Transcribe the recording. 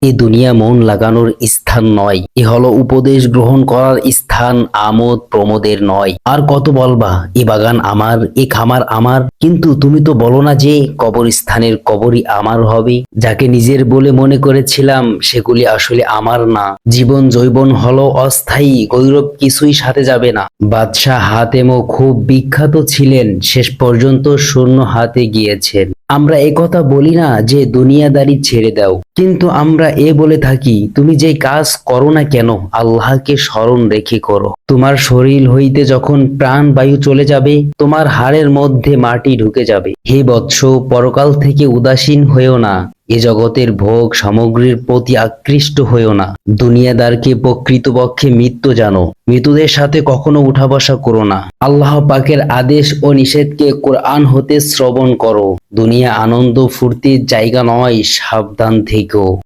এ দুনিয়া মন লাগানোর স্থান নয়, এ হলো উপদেশ গ্রহণ করার স্থান, আমোদ প্রমোদের নয়। আর কত বলবা এ বাগান আমার, এ খামার আমার, কিন্তু তুমি তো বলো না যে কবরস্থানের কবরই আমার হবে। যাকে নিজের বলে মনে করেছিলাম সেগুলি আসলে আমার না। জীবন যৌবন হলো অস্থায়ী, গৌরব কিছুই সাথে যাবে না। বাদশাহ হাতেমও খুব বিখ্যাত ছিলেন, শেষ পর্যন্ত শূন্য হাতে গিয়েছেন। আমরা একথা বলি না যে দুনিয়াদারি ছেড়ে দাও, কিন্তু আমরা বলে থাকি তুমি যে কাজ করো না কেন আল্লাহকে স্মরণ রেখে করো। তোমার শরীর হইতে যখন প্রাণ বায়ু চলে যাবে, তোমার হাড়ের মধ্যে মাটি ঢুকে যাবে। হে বৎস, পরকাল থেকে উদাসীন হয়েও না, এ জগতের ভোগ সামগ্রীর প্রতি আকৃষ্ট হয়েও না। দুনিয়াদারকে প্রকৃতপক্ষে মৃত্যু জানো, মৃতদের সাথে কখনো উঠা বসা করো না। আল্লাহ পাকের আদেশ ও নিষেধকে কোরআন হতে শ্রবণ করো। দুনিয়া আনন্দ ফুর্তির জায়গা নয়, সাবধান থেকো।